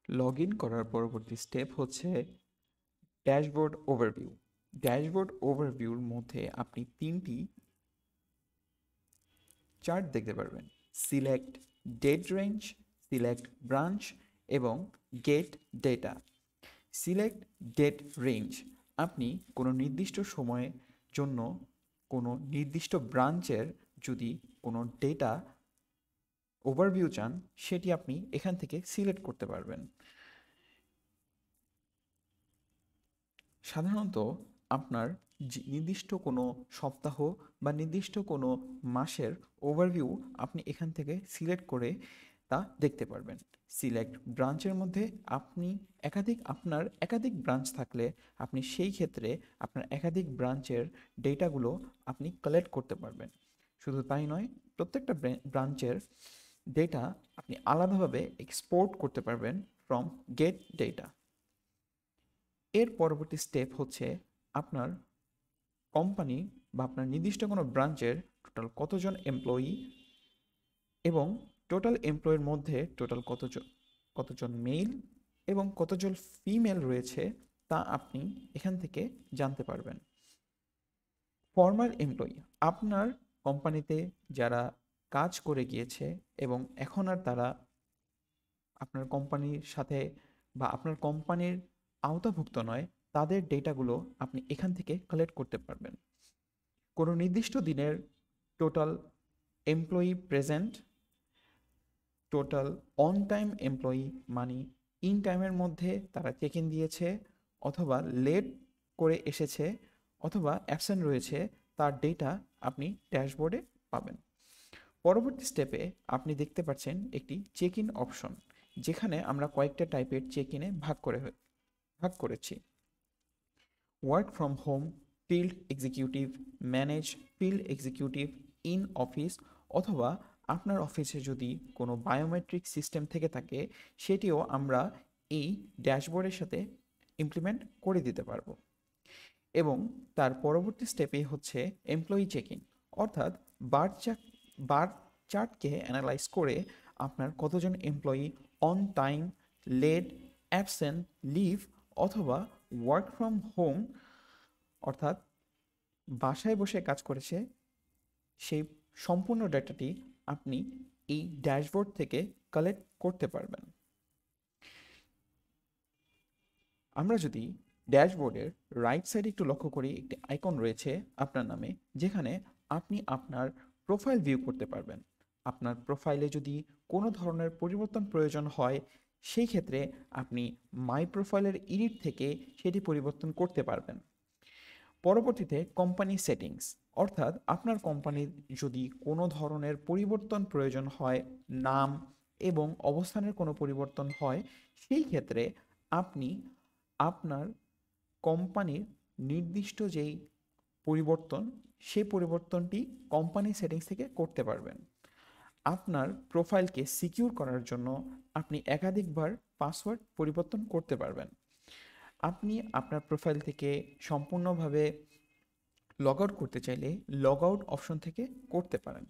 Log in করার পরবর্তী step হচ্ছে ড্যাশবোর্ড ওভারভিউ। ড্যাশবোর্ড ওভারভিউর মধ্যে আপনি 3টি চার্ট দেখতে পারবেন: select date range, select branch এবং get data. Select date range, আপনি কোনো নির্দিষ্ট সময়ের জন্য কোনো নির্দিষ্ট ব্রাঞ্চের যদি কোনো ডেটা ওভারভিউ চান, সেটি আপনি এখান থেকে সিলেক্ট করতে পারবেন। সাধারণত আপনার নির্দিষ্ট কোনো সপ্তাহ বা নির্দিষ্ট কোনো মাসের ওভারভিউ আপনি এখান থেকে সিলেক্ট করে তা দেখতে পারবেন। সিলেক্ট ব্রাঞ্চের মধ্যে আপনি আপনার একাধিক ব্রাঞ্চ থাকলে আপনি সেই ক্ষেত্রে আপনার একাধিক ব্রাঞ্চের ডেটাগুলো আপনি কালেক্ট করতে পারবেন। শুধু তাই নয়, প্রত্যেকটা ব্রাঞ্চের ডেটা আপনি আলাদাভাবে এক্সপোর্ট করতে পারবেন ফ্রম গেট ডেটা। এর পরবর্তী স্টেপ হচ্ছে আপনার কোম্পানি বা আপনার নির্দিষ্ট কোনো ব্রাঞ্চের টোটাল কতজন এমপ্লয়ি এবং টোটাল এমপ্লয়ের মধ্যে টোটাল কতজন মেল এবং কতজন ফিমেল রয়েছে তা আপনি এখান থেকে জানতে পারবেন। ফর্মাল এমপ্লয়ি, আপনার কোম্পানিতে যারা কাজ করে গিয়েছে এবং এখন আর তারা আপনার কোম্পানির সাথে বা আপনার কোম্পানির আওতাভুক্ত নয়, তাদের ডেটাগুলো আপনি এখান থেকে কালেক্ট করতে পারবেন। কোনো নির্দিষ্ট দিনের total employee present, total on time employee মানে ইন টাইমের মধ্যে তারা চেক ইন দিয়েছে অথবা লেট করে এসেছে অথবা অ্যাবসেন্ট রয়েছে, তার ডেটা আপনি ড্যাশবোর্ডে পাবেন। পরবর্তী স্টেপে আপনি দেখতে পাচ্ছেন একটি চেক ইন অপশন, যেখানে আমরা কয়েকটা টাইপের চেক ইনে ভাগ করেছি: work from home, field executive, manage, field executive, in office, অথবা আপনার অফিসে যদি কোনো বায়োমেট্রিক সিস্টেম থেকে থাকে সেটিও আমরা এই ড্যাশবোর্ডের সাথে ইমপ্লিমেন্ট করে দিতে পারবো। এবং তার পরবর্তী স্টেপে হচ্ছে এমপ্লয়ি চেক ইন, অর্থাৎ বার চার্টকে অ্যানালাইজ করে আপনার কতজন employee on time, late, absent, leave অথবা ওয়ার্ক ফ্রম হোম অর্থাৎ বাসায় বসে কাজ করেছে, সেই সম্পূর্ণ ডেটাটি আপনি এই ড্যাশবোর্ড থেকে কালেক্ট করতে পারবেন। আমরা যদি ড্যাশবোর্ডের রাইট সাইডে একটু লক্ষ্য করি, একটি আইকন রয়েছে আপনার নামে, যেখানে আপনি আপনার প্রোফাইল ভিউ করতে পারবেন। আপনার প্রোফাইলে যদি কোনো ধরনের পরিবর্তন প্রয়োজন হয়, সেই ক্ষেত্রে আপনি মাই প্রোফাইলের এডিট থেকে সেটি পরিবর্তন করতে পারবেন। পরবর্তীতে কোম্পানি সেটিংস, অর্থাৎ আপনার কোম্পানির যদি কোনো ধরনের পরিবর্তন প্রয়োজন হয়, নাম এবং অবস্থানের কোনো পরিবর্তন হয়, সেই ক্ষেত্রে আপনি আপনার কোম্পানির নির্দিষ্ট যেই পরিবর্তন, সেই পরিবর্তনটি কোম্পানি সেটিংস থেকে করতে পারবেন। আপনার প্রোফাইলকে সিকিউর করার জন্য আপনি একাধিকবার পাসওয়ার্ড পরিবর্তন করতে পারবেন। আপনি আপনার প্রোফাইল থেকে সম্পূর্ণভাবে লগ আউট করতে চাইলে লগ আউট অপশন থেকে করতে পারেন।